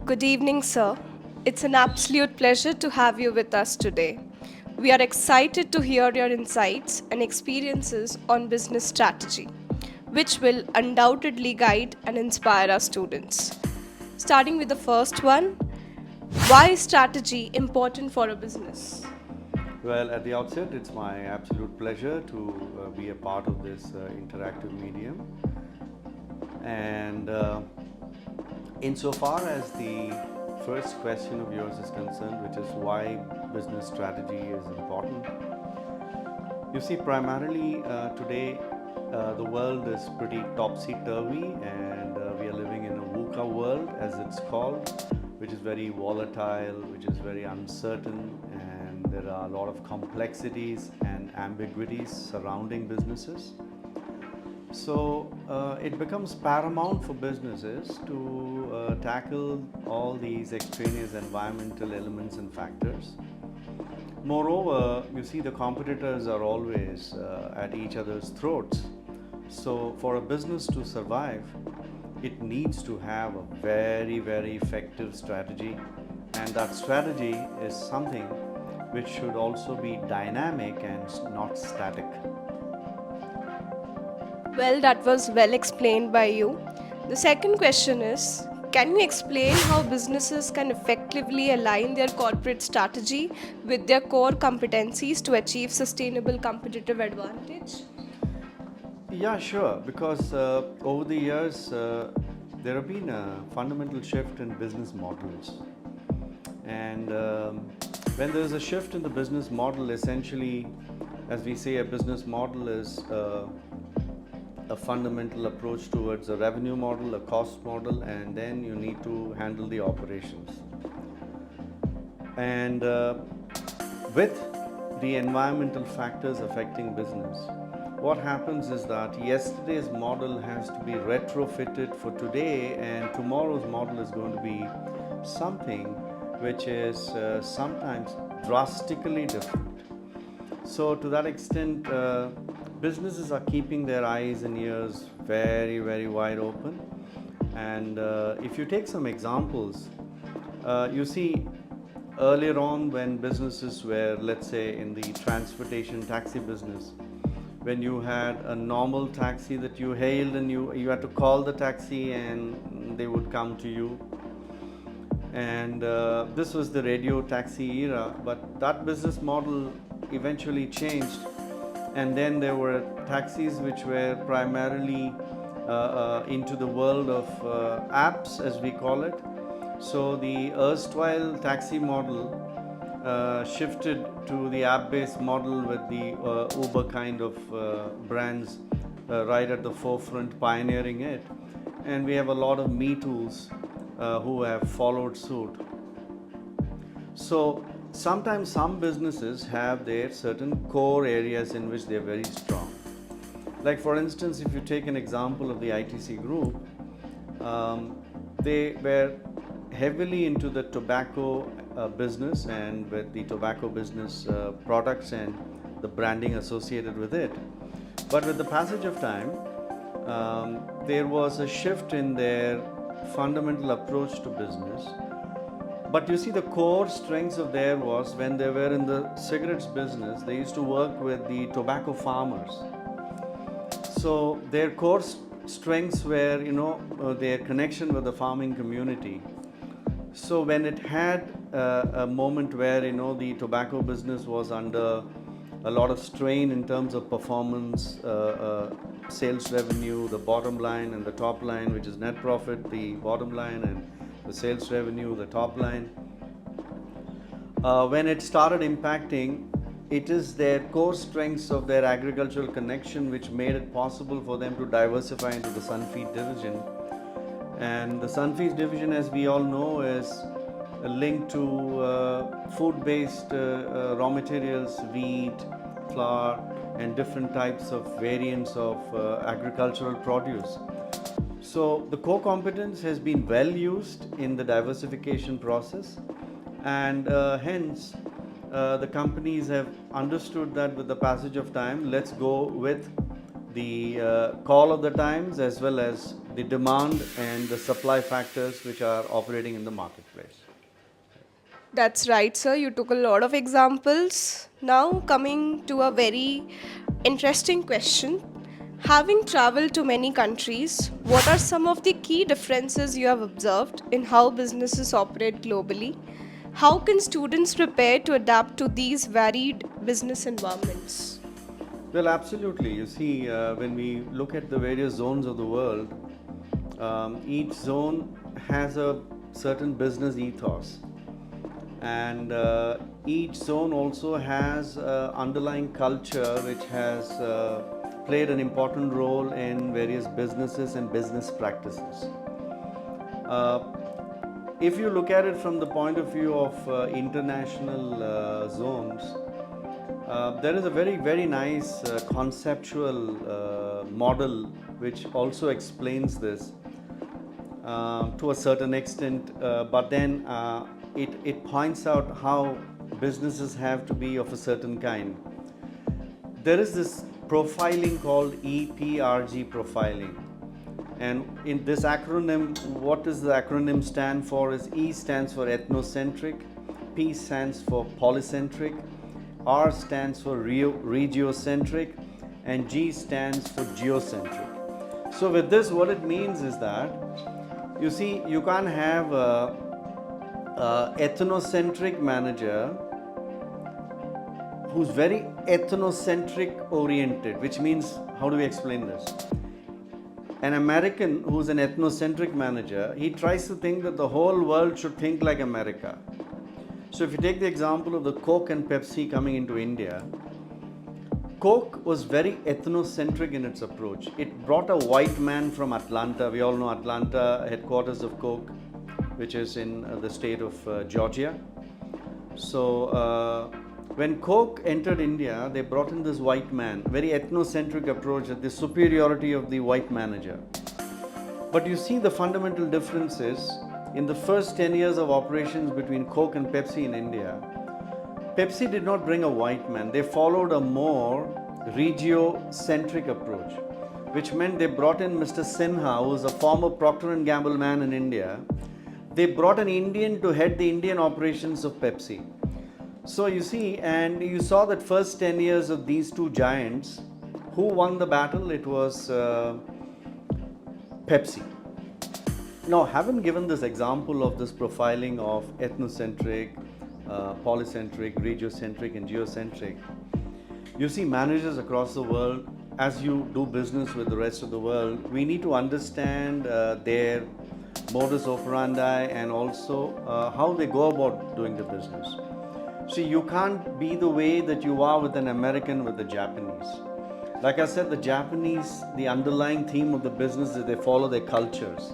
Good evening, sir. It's an absolute pleasure to have you with us today. We are excited to hear your insights and experiences on business strategy, which will undoubtedly guide and inspire our students. Starting with the first one, why is strategy important for a business? Well, at the outset, it's my absolute pleasure to be a part of this interactive medium. And insofar as the first question of yours is concerned, which is why business strategy is important, you see, primarily today the world is pretty topsy-turvy, and we are living in a VUCA world, as it's called, which is very volatile, which is very uncertain, and there are a lot of complexities and ambiguities surrounding businesses. So it becomes paramount for businesses to tackle all these extraneous environmental elements and factors. Moreover, you see, the competitors are always at each other's throats. So for a business to survive, it needs to have a very, very effective strategy, and that strategy is something which should also be dynamic and not static. Well, that was well explained by you. The second question is, can you explain how businesses can effectively align their corporate strategy with their core competencies to achieve sustainable competitive advantage? Yeah, sure. Because over the years, there have been a fundamental shift in business models. And when there is a shift in the business model, essentially, as we say, a business model is a fundamental approach towards a revenue model, a cost model, and then you need to handle the operations. And with the environmental factors affecting business, what happens is that yesterday's model has to be retrofitted for today, and tomorrow's model is going to be something which is sometimes drastically different. So to that extent, businesses are keeping their eyes and ears very, very wide open. And if you take some examples, you see, earlier on, when businesses were, let's say, in the transportation taxi business, when you had a normal taxi that you hailed, and you had to call the taxi and they would come to you. And this was the radio taxi era, but that business model eventually changed, and then there were taxis which were primarily into the world of apps, as we call it. So the erstwhile taxi model shifted to the app-based model with the Uber kind of brands right at the forefront pioneering it. And we have a lot of Me Tools who have followed suit. So sometimes some businesses have their certain core areas in which they are very strong. Like for instance, if you take an example of the ITC group, they were heavily into the tobacco business, and with the tobacco business products and the branding associated with it. But with the passage of time, there was a shift in their fundamental approach to business. But you see, the core strengths of theirs was, when they were in the cigarettes business, they used to work with the tobacco farmers. So their core strengths were, their connection with the farming community. So when it had a moment where, the tobacco business was under a lot of strain in terms of performance, sales revenue, the bottom line and the top line, which is net profit, the bottom line, and the sales revenue, the top line. When it started impacting, it is their core strengths of their agricultural connection which made it possible for them to diversify into the Sunfeed division. And the Sunfeed division, as we all know, is linked to food-based raw materials, wheat, flour, and different types of variants of agricultural produce. So the core competence has been well used in the diversification process, and hence the companies have understood that with the passage of time, let's go with the call of the times as well as the demand and the supply factors which are operating in the marketplace. That's right, sir. You took a lot of examples. Now, coming to a very interesting question. Having traveled to many countries, what are some of the key differences you have observed in how businesses operate globally? How can students prepare to adapt to these varied business environments? Well, absolutely. You see, when we look at the various zones of the world, each zone has a certain business ethos, and each zone also has underlying culture which has played an important role in various businesses and business practices. Uh, if you look at it from the point of view of international zones, there is a very nice conceptual model which also explains this to a certain extent, but then it points out how businesses have to be of a certain kind. There is this profiling called EPRG profiling, and in this acronym, what does the acronym stand for? Is E stands for ethnocentric, P stands for polycentric, R stands for regiocentric, and G stands for geocentric. So with this, what it means is that, you see, you can't have a ethnocentric manager who's very ethnocentric oriented, which means, how do we explain this? An American who's an ethnocentric manager, he tries to think that the whole world should think like America. So if you take the example of the Coke and Pepsi coming into India, Coke was very ethnocentric in its approach. It brought a white man from Atlanta. We all know Atlanta, headquarters of Coke, which is in the state of Georgia. So when Coke entered India, they brought in this white man, very ethnocentric approach, the superiority of the white manager. But you see the fundamental differences in the first 10 years of operations between Coke and Pepsi in India. Pepsi did not bring a white man. They followed a more regio-centric approach, which meant they brought in Mr. Sinha, who was a former Procter & Gamble man in India. They brought an Indian to head the Indian operations of Pepsi. So you see, and you saw that first 10 years of these two giants, who won the battle? It was Pepsi. Now, having given this example of this profiling of ethnocentric, polycentric, regiocentric, and geocentric, you see managers across the world, as you do business with the rest of the world, we need to understand their modus operandi and also how they go about doing the business. See, you can't be the way that you are with an American, with the Japanese. Like I said, the Japanese, the underlying theme of the business is they follow their cultures.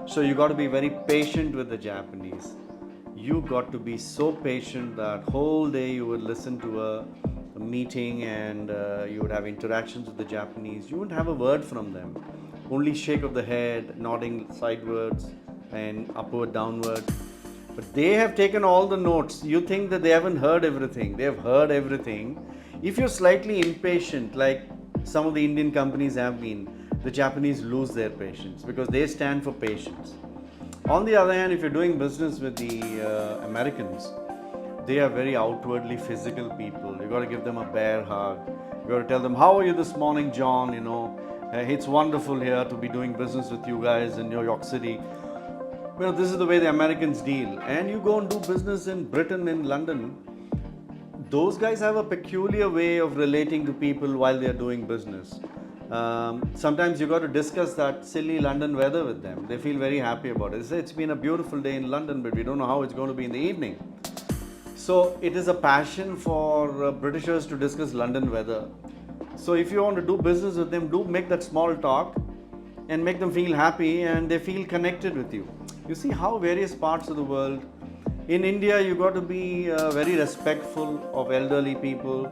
So you got to be very patient with the Japanese. You got to be so patient that whole day you would listen to a meeting and you would have interactions with the Japanese. You wouldn't have a word from them. Only shake of the head, nodding sidewards and upward, downward. But they have taken all the notes. You think that they haven't heard everything. They have heard everything. If you're slightly impatient, like some of the Indian companies have been, the Japanese lose their patience because they stand for patience. On the other hand, if you're doing business with the Americans, they are very outwardly physical people. You got to give them a bear hug. You got to tell them, "How are you this morning, John? You know, it's wonderful here to be doing business with you guys in New York City." Well, this is the way the Americans deal. And you go and do business in Britain, in London, those guys have a peculiar way of relating to people while they are doing business. Sometimes you got to discuss that silly London weather with them. They feel very happy about it. They say, "It's been a beautiful day in London, but we don't know how it's going to be in the evening." So it is a passion for Britishers to discuss London weather. So if you want to do business with them, do make that small talk and make them feel happy and they feel connected with you. You see how various parts of the world. In India, you got to be very respectful of elderly people.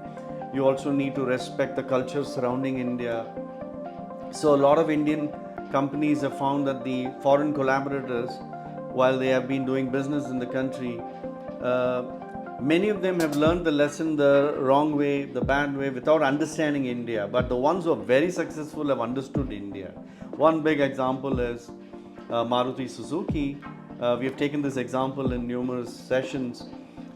You also need to respect the culture surrounding India. So a lot of Indian companies have found that the foreign collaborators, while they have been doing business in the country, Many of them have learned the lesson the wrong way, the bad way, without understanding India. But the ones who are very successful have understood India. One big example is Maruti Suzuki. We have taken this example in numerous sessions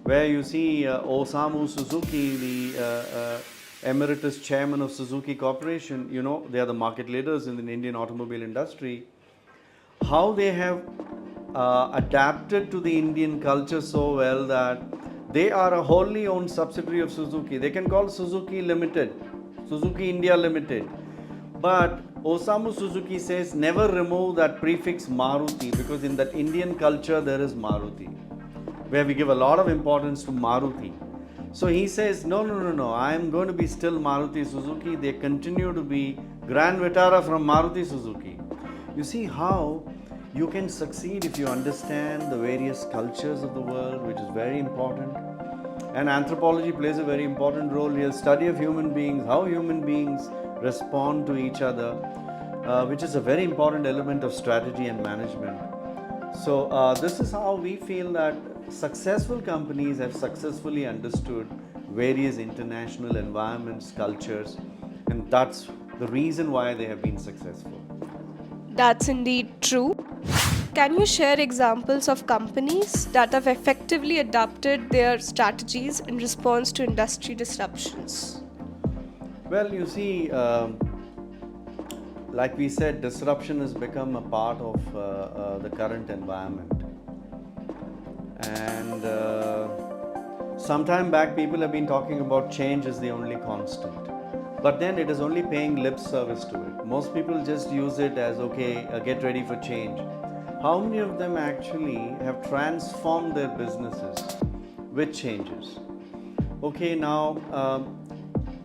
where you see Osamu Suzuki, the emeritus chairman of Suzuki Corporation. You know, they are the market leaders in the Indian automobile industry. How they have adapted to the Indian culture so well that they are a wholly owned subsidiary of Suzuki. They can call Suzuki Limited, Suzuki India Limited. But Osamu Suzuki says never remove that prefix Maruti, because in that Indian culture there is Maruti, where we give a lot of importance to Maruti. So he says, no, I am going to be still Maruti Suzuki. They continue to be Grand Vitara from Maruti Suzuki. You see how you can succeed if you understand the various cultures of the world, which is very important. And anthropology plays a very important role here. Study of human beings, how human beings respond to each other, which is a very important element of strategy and management. So this is how we feel that successful companies have successfully understood various international environments, cultures, and that's the reason why they have been successful. That's indeed true. Can you share examples of companies that have effectively adapted their strategies in response to industry disruptions? Well, you see, like we said, disruption has become a part of the current environment. And sometime back, people have been talking about change as the only constant. But then it is only paying lip service to it. Most people just use it as, okay, get ready for change. How many of them actually have transformed their businesses with changes? Okay, now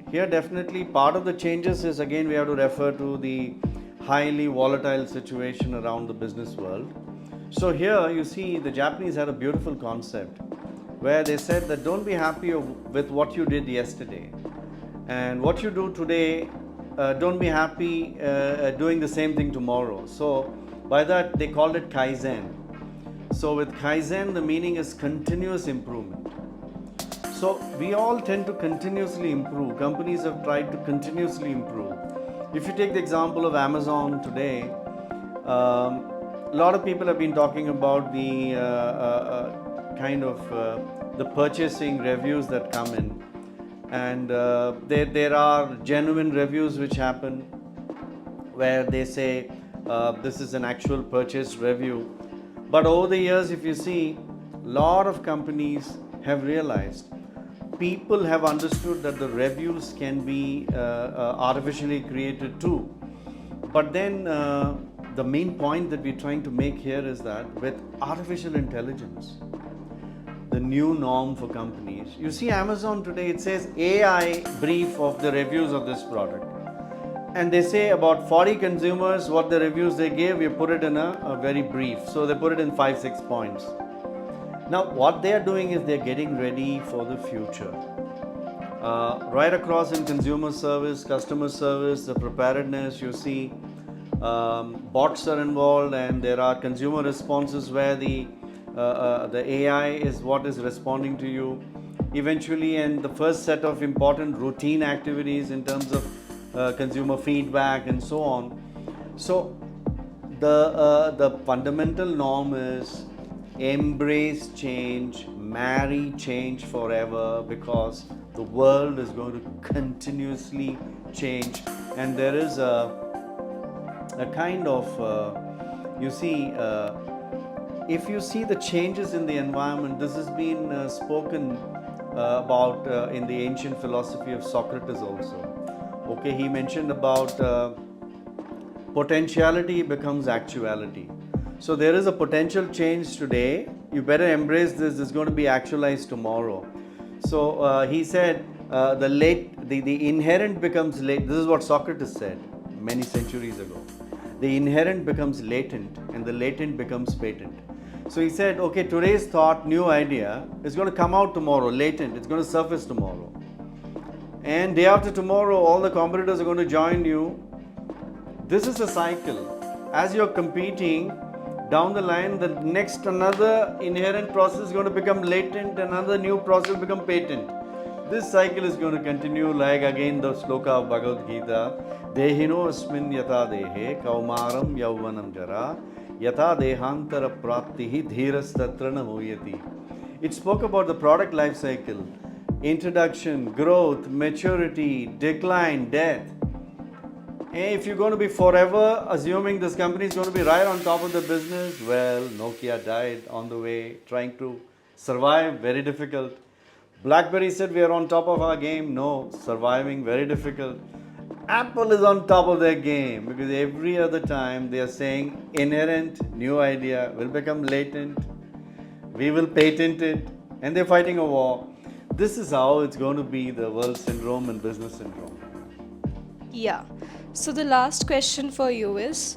here definitely part of the changes is, again, we have to refer to the highly volatile situation around the business world. So here you see the Japanese had a beautiful concept where they said that don't be happy with what you did yesterday, and what you do today, don't be happy doing the same thing tomorrow. So by that they called it Kaizen. So with Kaizen, the meaning is continuous improvement. So we all tend to continuously improve. Companies have tried to continuously improve. If you take the example of Amazon today, a lot of people have been talking about the the purchasing reviews that come in, and there are genuine reviews which happen where they say this is an actual purchase review. But over the years, if you see, a lot of companies have realized, people have understood that the reviews can be artificially created too. But then the main point that we're trying to make here is that with artificial intelligence, the new norm for companies, you see Amazon today, it says AI brief of the reviews of this product. And they say about 40 consumers, what the reviews they gave, we put it in a very brief. So they put it in 5-6 points. Now what they are doing is they're getting ready for the future. Right across in consumer service, customer service, the preparedness, you see bots are involved, and there are consumer responses where the AI is what is responding to you eventually, and the first set of important routine activities in terms of consumer feedback and so on. So the fundamental norm is embrace change, marry change forever, because the world is going to continuously change, and there is a kind of if you see the changes in the environment, this has been spoken about in the ancient philosophy of Socrates also. Okay, he mentioned about potentiality becomes actuality. So there is a potential change today. You better embrace this. It's going to be actualized tomorrow. So he said the inherent becomes late. This is what Socrates said many centuries ago. The inherent becomes latent, and the latent becomes patent. So he said, okay, today's thought, new idea, is going to come out tomorrow, latent. It's going to surface tomorrow. And day after tomorrow, all the competitors are going to join you. This is a cycle. As you're competing, down the line, the next another inherent process is going to become latent, another new process become patent. This cycle is going to continue, like again the sloka of Bhagavad Gita, Dehino asmin yata dehe kaumaram yauvanam jara yata dehantara praptihi dhiras tatra na huyati. It spoke about the product life cycle, introduction, growth, maturity, decline, death. And if you're going to be forever assuming this company is going to be right on top of the business, well, Nokia died on the way, trying to survive, very difficult. BlackBerry said we are on top of our game. No, surviving, very difficult. Apple is on top of their game because every other time they are saying inherent, new idea will become latent, we will patent it, and they're fighting a war. This is how it's going to be the world syndrome and business syndrome. Yeah. So the last question for you is,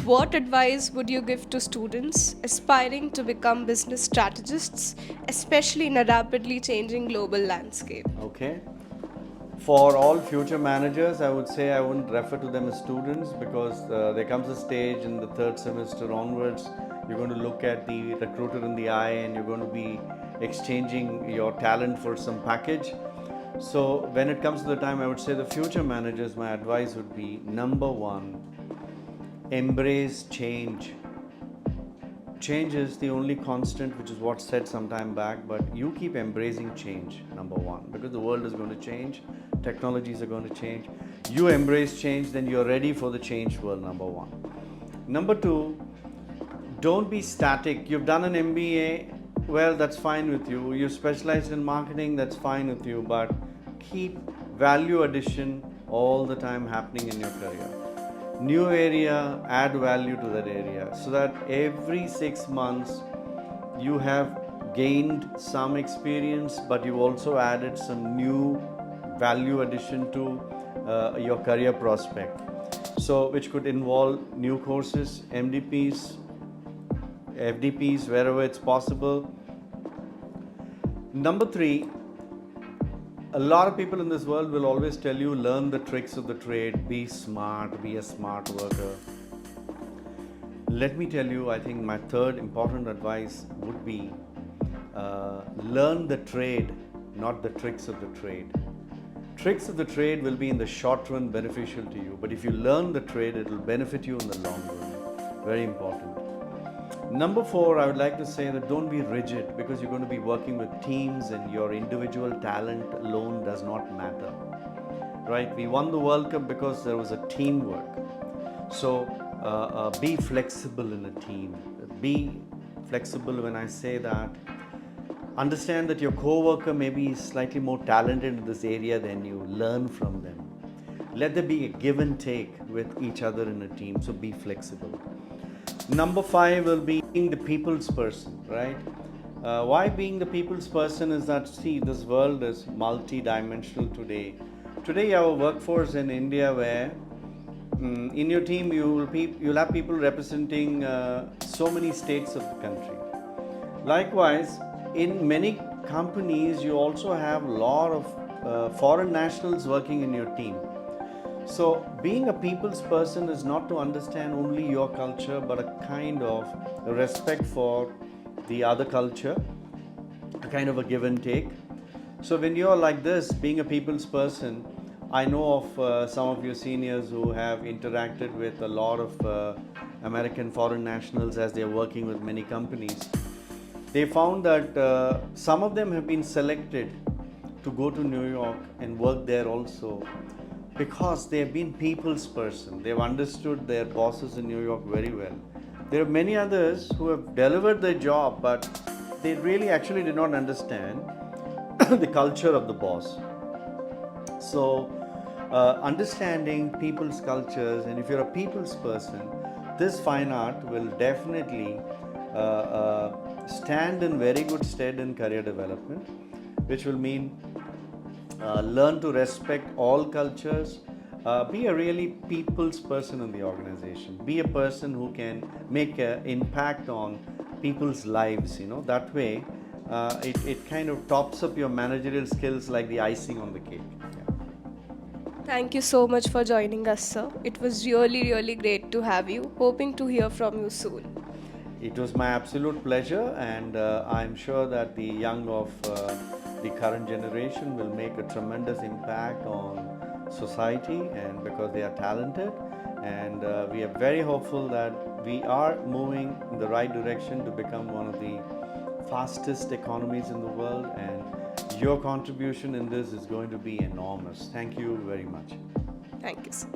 what advice would you give to students aspiring to become business strategists, especially in a rapidly changing global landscape? Okay. For all future managers, I would say I wouldn't refer to them as students because there comes a stage in the third semester onwards, you're going to look at the recruiter in the eye and you're going to be exchanging your talent for some package. So when it comes to the time, I would say the future managers, my advice would be number one, embrace change. Change is the only constant, which is what said some time back, but you keep embracing change, number one, because the world is going to change, technologies are going to change. You embrace change, then you're ready for the changed world, number one. Number two, don't be static. You've done an MBA, well, that's fine with you. You specialized in marketing, that's fine with you, but keep value addition all the time happening in your career. New area, add value to that area so that every 6 months you have gained some experience, but you've also added some new value addition to your career prospect. So, which could involve new courses, MDPs, FDPs, wherever it's possible. Number three, a lot of people in this world will always tell you, learn the tricks of the trade, be smart, be a smart worker. Let me tell you, I think my third important advice would be learn the trade, not the tricks of the trade. Tricks of the trade will be in the short run beneficial to you, but if you learn the trade, it will benefit you in the long run. Very important. Number four, I would like to say that don't be rigid because you're going to be working with teams and your individual talent alone does not matter. Right? We won the World Cup because there was a teamwork. So be flexible in a team. Be flexible when I say that. Understand that your co-worker maybe is slightly more talented in this area than you. Learn from them. Let there be a give and take with each other in a team. So be flexible. Number five will be being the people's person, right? Why being the people's person is that, see, this world is multi-dimensional today. Today, our workforce in India, where in your team you'll have people representing so many states of the country. Likewise, in many companies, you also have a lot of foreign nationals working in your team. So, being a people's person is not to understand only your culture, but a kind of respect for the other culture, a kind of a give and take. So, when you're like this, being a people's person, I know of some of your seniors who have interacted with a lot of American foreign nationals as they're working with many companies. They found that some of them have been selected to go to New York and work there also, because they have been people's person. They've understood their bosses in New York very well. There are many others who have delivered their job, but they really actually did not understand the culture of the boss. So, understanding people's cultures, and if you're a people's person, this fine art will definitely stand in very good stead in career development, which will mean learn to respect all cultures, be a really people's person in the organization, be a person who can make an impact on people's lives, that way it kind of tops up your managerial skills like the icing on the cake. Thank you so much for joining us, sir. It was really, really great to have you. Hoping to hear from you soon. It was my absolute pleasure, and I'm sure that the young of the current generation will make a tremendous impact on society, and because they are talented, and we are very hopeful that we are moving in the right direction to become one of the fastest economies in the world, and your contribution in this is going to be enormous. Thank you very much. Thank you, sir.